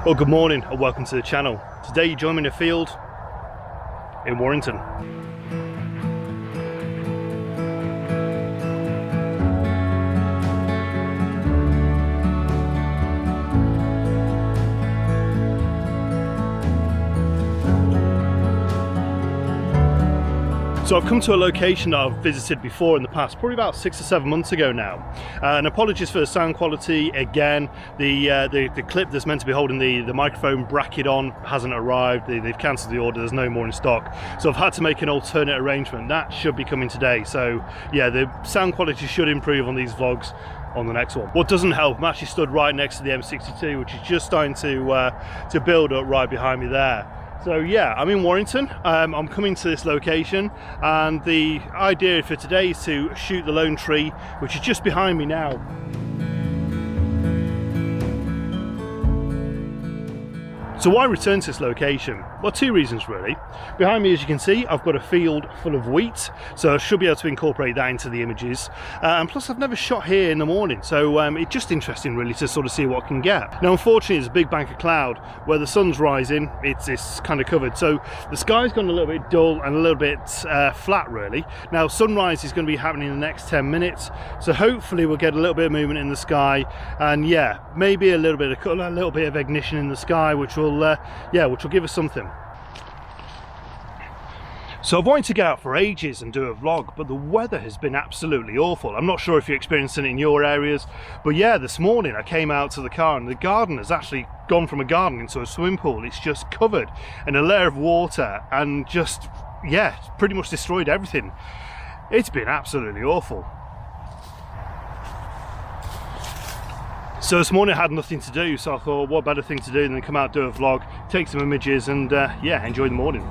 Well, good morning and welcome to the channel. Today you join me in a field in Warrington. So I've come to a location that I've visited before in the past, probably about 6 or 7 months ago now. And apologies for the sound quality again. The clip that's meant to be holding the microphone bracket on hasn't arrived. They've cancelled the order, there's no more in stock. So I've had to make an alternate arrangement. That should be coming today. So yeah, the sound quality should improve on these vlogs on the next one. What doesn't help, I'm actually stood right next to the M62, which is just starting to build up right behind me there. So yeah, I'm in Warrington. I'm coming to this location, and the idea for today is to shoot the lone tree, which is just behind me now. So why return to this location? Well, two reasons really. Behind me, as you can see, I've got a field full of wheat, so I should be able to incorporate that into the images. And plus, I've never shot here in the morning, so it's just interesting really to sort of see what I can get. Now, unfortunately, there's a big bank of cloud where the sun's rising. It's kind of covered, so the sky's gone a little bit dull and a little bit flat really. Now, sunrise is going to be happening in the next 10 minutes, so hopefully we'll get a little bit of movement in the sky, and yeah, maybe a little bit of colour, a little bit of ignition in the sky, which will give us something. So I've wanted to get out for ages and do a vlog, but the weather has been absolutely awful. I'm not sure if you're experiencing it in your areas, but yeah, this morning I came out to the car and the garden has actually gone from a garden into a swimming pool. It's just covered in a layer of water and just, yeah, pretty much destroyed everything. It's been absolutely awful. So this morning I had nothing to do, so I thought what better thing to do than come out, do a vlog, take some images and yeah, enjoy the morning.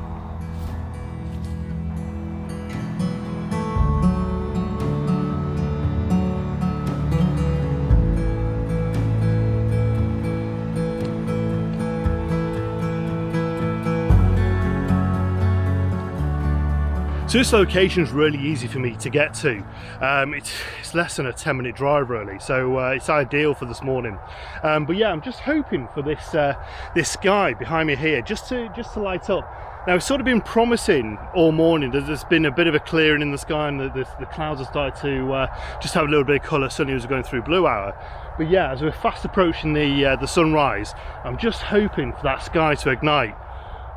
So this location is really easy for me to get to. It's less than a 10-minute drive really, so it's ideal for this morning. But yeah, I'm just hoping for this sky behind me here just to light up. Now, it's sort of been promising all morning. There's been a bit of a clearing in the sky, and the clouds have started to just have a little bit of colour, suddenly as we're going through blue hour. But yeah, as we're fast approaching the sunrise, I'm just hoping for that sky to ignite.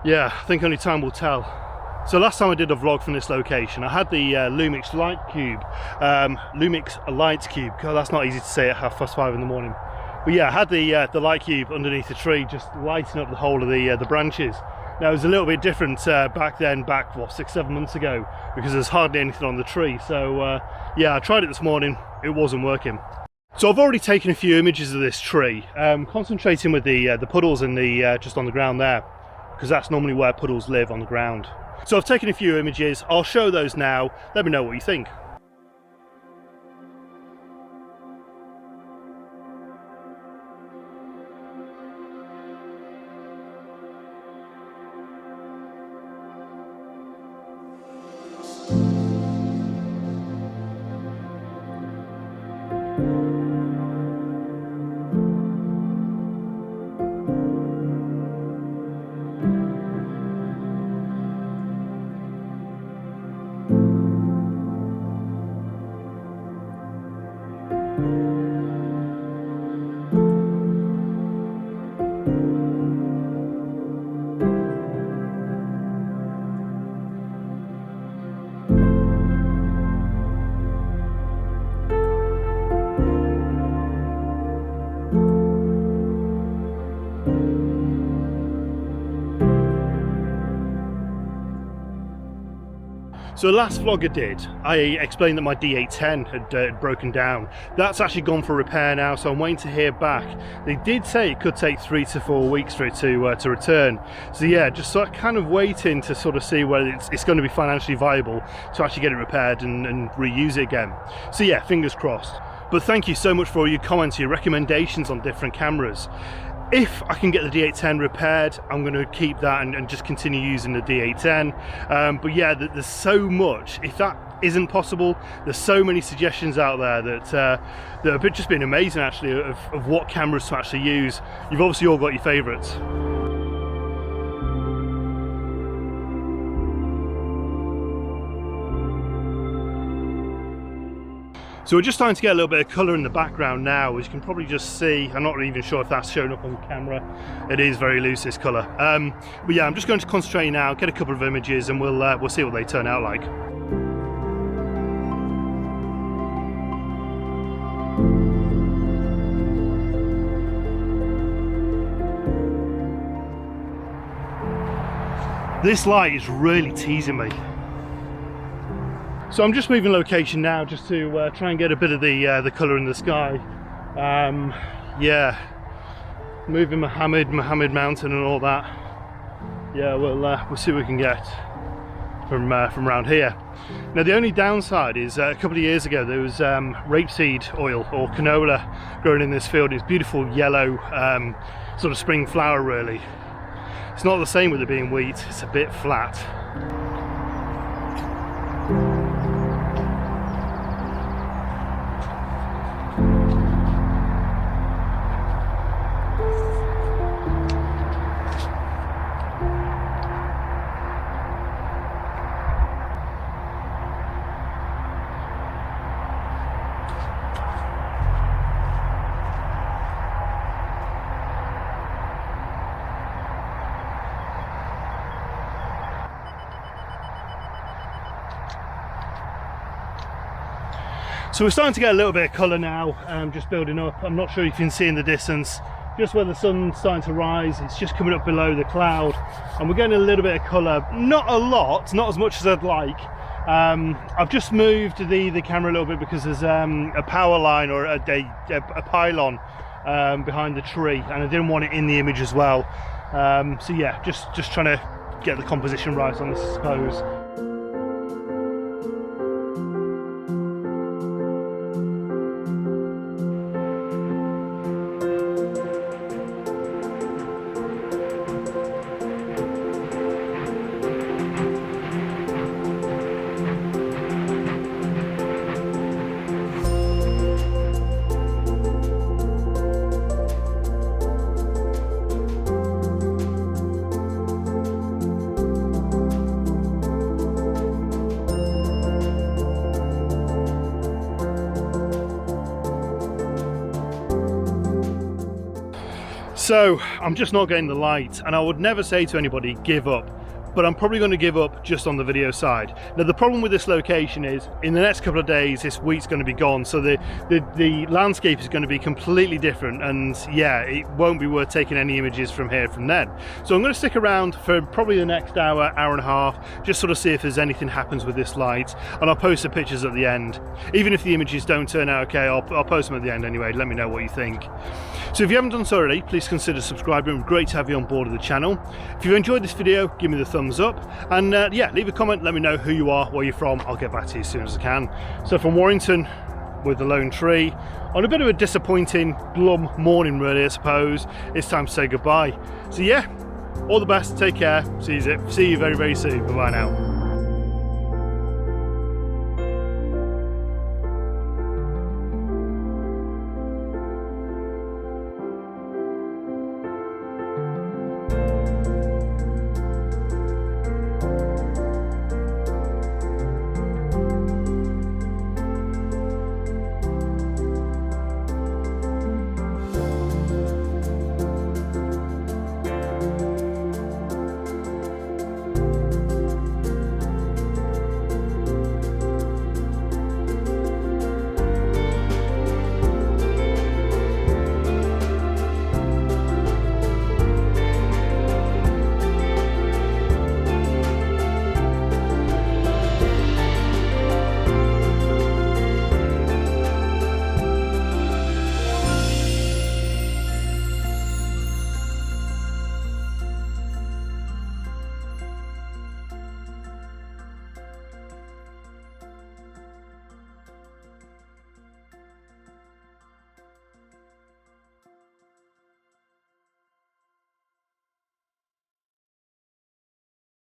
Yeah, I think only time will tell. So last time I did a vlog from this location, I had the Lumix Light Cube. God, that's not easy to say at 5:30 in the morning. But yeah, I had the Light Cube underneath the tree, just lighting up the whole of the branches. Now it was a little bit different back 6-7 months ago, because there's hardly anything on the tree. So yeah, I tried it this morning, it wasn't working. So I've already taken a few images of this tree, concentrating with the puddles in just on the ground there, because that's normally where puddles live, on the ground. So I've taken a few images, I'll show those now, let me know what you think. So the last vlog I did, I explained that my D810 had broken down. That's actually gone for repair now, so I'm waiting to hear back. They did say it could take 3 to 4 weeks for it to return. So yeah, just sort of kind of waiting to sort of see whether it's going to be financially viable to actually get it repaired and reuse it again. So yeah, fingers crossed. But thank you so much for all your comments, your recommendations on different cameras. If I can get the D810 repaired, I'm going to keep that and just continue using the D810. But yeah, there's so much. If that isn't possible, there's so many suggestions out there that have just been amazing actually of what cameras to actually use. You've obviously all got your favourites. So we're just starting to get a little bit of colour in the background now, as you can probably just see. I'm not even sure if that's showing up on camera. It is very loose, this colour. But yeah, I'm just going to concentrate now, get a couple of images, and we'll see what they turn out like. This light is really teasing me. So I'm just moving location now, just to try and get a bit of the colour in the sky. Yeah, moving Mohammed Mountain and all that. Yeah, we'll see what we can get from around here. Now the only downside is a couple of years ago there was rapeseed oil or canola growing in this field. It's beautiful yellow sort of spring flower really. It's not the same with it being wheat, it's a bit flat. So we're starting to get a little bit of colour now, just building up. I'm not sure if you can see in the distance, just where the sun's starting to rise, it's just coming up below the cloud. And we're getting a little bit of colour, not a lot, not as much as I'd like. I've just moved the camera a little bit because there's a power line or a pylon behind the tree, and I didn't want it in the image as well. So yeah, just trying to get the composition right on this, I suppose. So I'm just not getting the light, and I would never say to anybody give up, but I'm probably going to give up just on the video side. Now the problem with this location is in the next couple of days this wheat's going to be gone, so the landscape is going to be completely different, and yeah, it won't be worth taking any images from here from then. So I'm going to stick around for probably the next hour and a half, just sort of see if there's anything happens with this light, and I'll post the pictures at the end. Even if the images don't turn out okay, I'll post them at the end anyway. Let me know what you think. So if you haven't done so already, please consider subscribing. Great to have you on board of the channel. If you've enjoyed this video, give me the thumbs up, and yeah, leave a comment, let me know who you are, where you're from. I'll get back to you as soon as I can. So from Warrington with the lone tree, on a bit of a disappointing, glum morning really, I suppose, it's time to say goodbye. So yeah, all the best, take care, see you very, very soon. Bye-bye now.